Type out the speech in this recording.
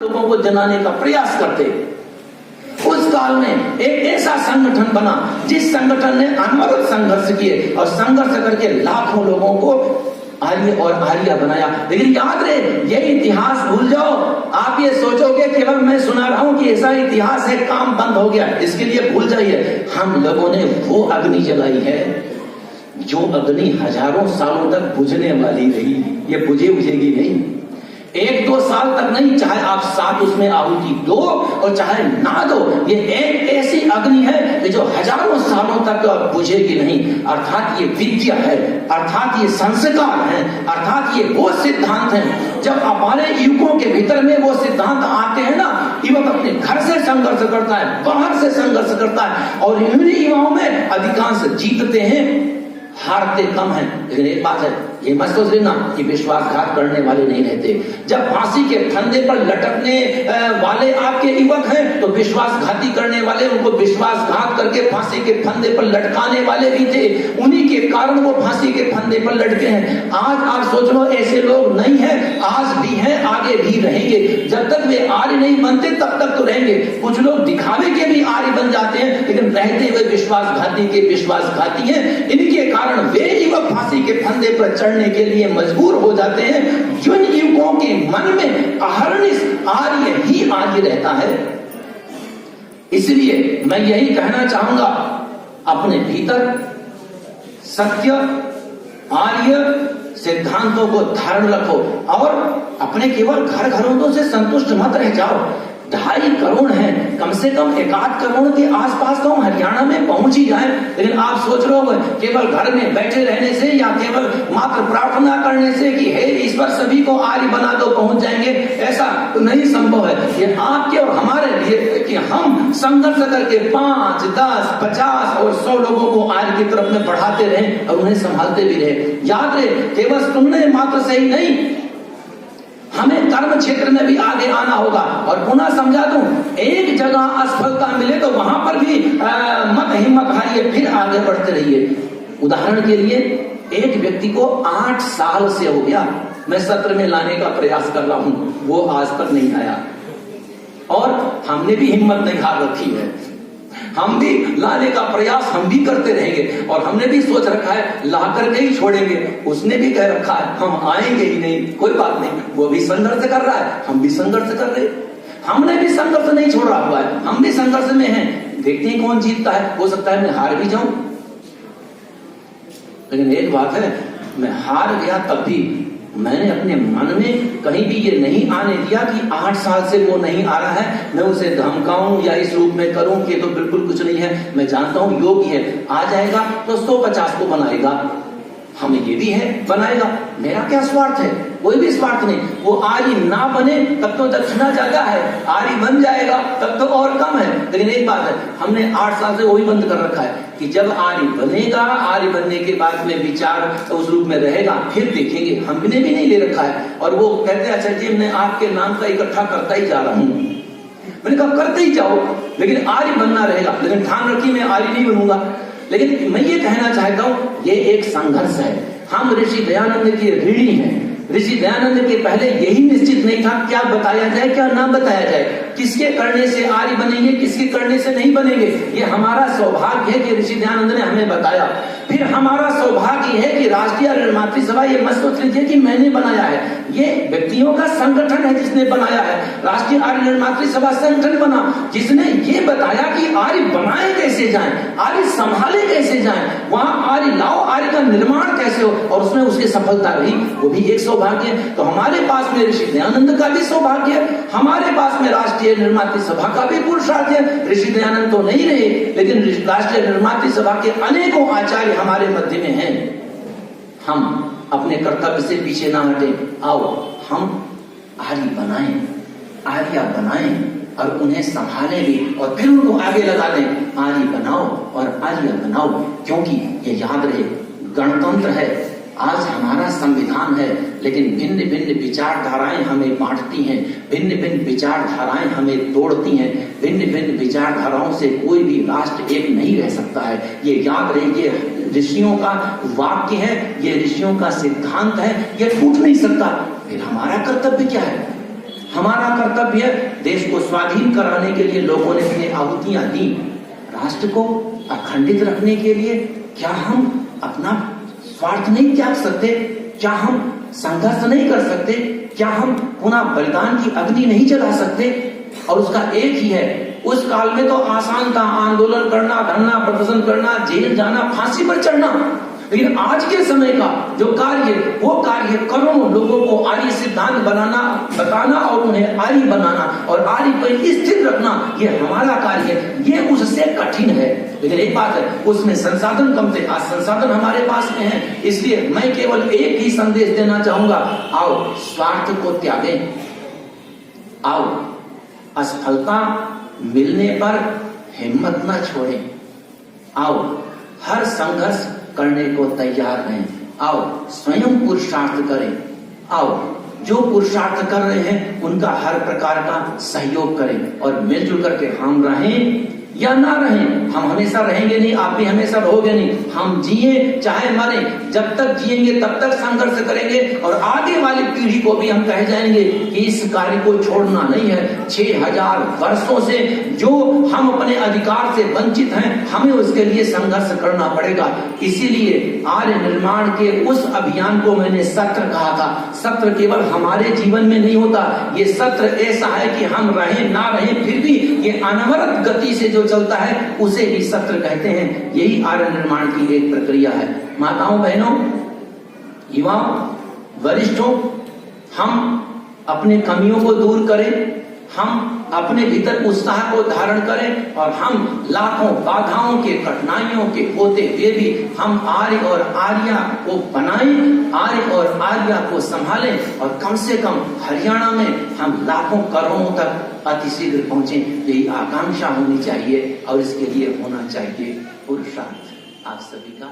लोगों को जनाने का प्रयास करते। उस काल में एक ऐसा संगठन बना जिस संगठन ने अनवरत संघर्ष किए और संघर्ष करके लाखों लोगों को आर्य और आर्या बनाया। लेकिन याद रहे, ये इतिहास भूल जाओ। आप ये सोचोगे केवल मैं सुना रहा हूं कि ऐसा इतिहास है, काम बंद हो गया, इसके लिए भूल जाइए। हम लोगों ने वो अग्नि जलाई है जो अग्नि हजारों सालों तक बुझने वाली रही। ये बुझेगी नहीं, 1-2 साल तक नहीं, चाहे आप 7 उसमें आहुति दो और चाहे ना दो, ये एक ऐसी अग्नि है जो हजारों सालों तक बुझेगी नहीं। अर्थात ये विद्या है, अर्थात ये संस्कार है, अर्थात ये वो सिद्धांत है। जब हमारे युवकों के भीतर में वो सिद्धांत आते हैं ना, युवक अपने घर से संघर्ष करता है, बाहर से संघर्ष करता है और इन युवाओं में अधिकांश जीतते हैं, हारते कम है। लेकिन एक बात है, ये मत सोच लेना कि विश्वासघात करने वाले नहीं रहते। जब फांसी के फंदे पर लटकने वाले आपके युवक हैं तो विश्वासघाती करने वाले उनको विश्वासघात करके फांसी के फंदे पर लटकाने वाले भी थे। उन्हीं के कारण वो फांसी के फंदे पर लटके हैं। आज आप सोच लो ऐसे लोग नहीं है, आज भी हैं, आगे भी रहेंगे। जब तक वे आर्य नहीं बनते तब तक तो रहेंगे। कुछ लोग दिखावे के भी आर्य बन जाते हैं, लेकिन रहते हुए विश्वासघाती के विश्वासघाती हैं। इनके कारण वे युवक फांसी के फंदे पर चढ़ने के लिए मजबूर हो जाते हैं। जिन युवकों के मन में अहर्निश आर्य ही आर्य रहता है। इसलिए मैं यही कहना चाहूंगा, अपने भीतर सत्य आर्य सिद्धांतों को धारण रखो और अपने केवल घरों से संतुष्ट मत रह जाओ। 2.5 करोड़ हैं, कम से कम 1-8 करोड़ के आसपास तो हम हरियाणा में पहुंच ही जाए। लेकिन आप सोच रहे हो केवल घर में बैठे रहने से या केवल मात्र प्रार्थना करने से कि हे ईश्वर सभी को आर्य बना दो पहुंच जाएंगे, ऐसा नहीं संभव है। ये आपके और हमारे लिए कि हम संघर्ष करके 5, 10, 50 और 100 लोगों को आर्य की तरफ में बढ़ाते रहें और उन्हें संभालते भी रहे। याद रहे, केवल सुनने मात्र से ही नहीं, हमें कर्म क्षेत्र में भी आगे आना होगा। और पुनः समझा दूं, एक जगह असफलता मिले तो वहां पर भी मत हिम्मत हारिए, फिर आगे बढ़ते रहिए। उदाहरण के लिए, एक व्यक्ति को 8 साल से हो गया मैं सत्र में लाने का प्रयास कर रहा हूं, वो आज तक नहीं आया और हमने भी हिम्मत नहीं हार रखी है। हम भी लाने का प्रयास हम भी करते रहेंगे और हमने भी सोच रखा है ला करके ही छोड़ेंगे। उसने भी कह रखा है हम आएंगे ही नहीं। कोई बात नहीं, वो भी संघर्ष कर रहा है, हम भी संघर्ष कर रहे। हमने भी संघर्ष नहीं छोड़ा हुआ है, हम भी संघर्ष में हैं। देखते हैं कौन जीतता है। हो सकता है मैं हार भी जाऊं, लेकिन एक बात है, मैं हार गया तब भी मैंने अपने मन में कहीं भी ये नहीं आने दिया कि 8 साल से वो नहीं आ रहा है, मैं उसे धमकाऊं या इस रूप में करूं कि तो बिल्कुल कुछ नहीं है। मैं जानता हूं योग्य है, आ जाएगा तो 150 को बनाएगा, हमें ये भी है बनाएगा। मेरा क्या स्वार्थ है? कोई भी स्वार्थ नहीं। वो आर्य ना बने तब तो दक्षिणा ज्यादा है, आर्य बन जाएगा तब तो और कम है। लेकिन एक बात है, हमने 8 साल से वही बंद कर रखा है कि जब आर्य बनेगा, आर्य बनने के बाद में विचार उस रूप में रहेगा, फिर देखेंगे। हमने भी नहीं ले रखा है और वो कहते हैं अच्छा जी मैं आपके नाम का इकट्ठा करता ही जा रहा हूं। मैंने कहा करते ही जाओ, लेकिन आर्य बनना रहेगा। लेकिन ठान रखी मैं आर्य नहीं बनूंगा। लेकिन मैं ये कहना चाहता हूं, ये एक संघर्ष है। हम ऋषि दयानंद के ऋणी हैं। ऋषि दयानंद के पहले यही निश्चित नहीं था क्या बताया जाए क्या ना बताया जाए, किसके करने से आर्य बनेंगे, किसके करने से नहीं बनेंगे। ये हमारा सौभाग्य है कि ऋषि दयानंद ने हमें बताया। फिर हमारा सौभाग्य है कि राष्ट्रीय आर्य निर्मात्री सभा, ये मत सोच लीजिए कि मैंने बनाया है, ये व्यक्तियों का संगठन है जिसने बनाया है। राष्ट्रीय आर्य निर्मात्री सभा संगठन बना जिसने ये बताया कि आर्य बनाए कैसे जाएं, आर्य संभाले कैसे जाएं, वहां आर्य लाओ, आर्य का निर्माण कैसे हो, और उसमें उसकी सफलता रही। वो भी एक सौभाग्य है। तो हमारे पास में ऋषि दयानंद का भी सौभाग्य है, हमारे पास में राष्ट्रीय निर्मात्री सभा का भी पुरुषार्थ है। ऋषि दयानंद तो नहीं रहे, लेकिन राष्ट्रीय निर्मात्री सभा के अनेकों आचार्य हमारे मध्य में हैं। हम अपने कर्तव्य से पीछे ना हटे। आओ हम आर्य बनाएं, आर्या बनाएं और उन्हें संभालें भी और फिर उनको आगे लगा दें। आर्य बनाओ और आर्या बनाओ, क्योंकि ये याद रहे, गणतंत्र है, आज हमारा संविधान है, लेकिन भिन्न भिन्न विचारधाराएं हमें बांटती हैं, भिन्न भिन्न विचारधाराएं हमें तोड़ती हैं। भिन्न भिन्न विचारधाराओं से कोई भी राष्ट्र एक नहीं रह सकता है। ये याद रहे, ये ऋषियों का वाक्य है, ये ऋषियों का सिद्धांत है, ये टूट नहीं सकता। फिर हमारा कर्तव्य क्या है? हमारा कर्तव्य है देश को स्वाधीन कराने के लिए लोगों ने अपनी आहुतियां दी। राष्ट्र को अखंडित रखने के लिए क्या हम अपना स्वार्थ नहीं त्याग सकते? क्या हम संघर्ष नहीं कर सकते? क्या हम पुनः बलिदान की अग्नि नहीं जला सकते? और उसका एक ही है, उस काल में तो आसान था आंदोलन करना, धरना प्रदर्शन करना, जेल जाना, फांसी पर चढ़ना। लेकिन आज के समय का जो कार्य, वो कार्य करोड़ों लोगों को आर्य सिद्धांत बनाना, बताना और उन्हें आर्य बनाना और आर्य पर स्थिर रखना, ये हमारा कार्य है। ये उससे कठिन है, लेकिन एक बात है, उसमें संसाधन कम थे, आज संसाधन हमारे पास में है। इसलिए मैं केवल एक ही संदेश देना चाहूंगा, आओ स्वार्थ को त्यागें, आओ असफलता मिलने पर हिम्मत न छोड़ें, आओ हर संघर्ष करने को तैयार रहें, आओ स्वयं पुरुषार्थ करें, आओ जो पुरुषार्थ कर रहे हैं उनका हर प्रकार का सहयोग करें और मिलजुल करके हम रहें या ना रहें। हम हमेशा रहेंगे नहीं, आप भी हमेशा रहोगे नहीं। हम जिए चाहे मरे, जब तक जिएंगे तब तक संघर्ष करेंगे और आगे वाली पीढ़ी को भी हम कह जाएंगे कि इस कार्य को छोड़ना नहीं है। 6000 वर्षों से जो हम अपने अधिकार से वंचित हैं, हमें उसके लिए संघर्ष करना पड़ेगा। इसीलिए आर्य निर्माण के उस अभियान को मैंने सत्र कहा था। सत्र केवल हमारे जीवन में नहीं होता, ये सत्र ऐसा है कि हम रहें ना रहें फिर भी ये अनवरत गति से जो चलता है उसे भी सत्र कहते हैं। यही आर्य निर्माण की एक प्रक्रिया है। माताओं, बहनों, युवाओं, वरिष्ठों, हम अपने कमियों को दूर करें, हम अपने भीतर उत्साह को धारण करें और हम लाखों बाधाओं के, कठिनाइयों के होते हुए भी हम आर्य और आर्या को बनाएं, आर्य और आर्या को संभालें और कम से कम हरियाणा में हम लाखों करोड़ों तक अतिशीघ्र पहुंचे। यही आकांक्षा होनी चाहिए और इसके लिए होना चाहिए पुरुषार्थ। आप सभी का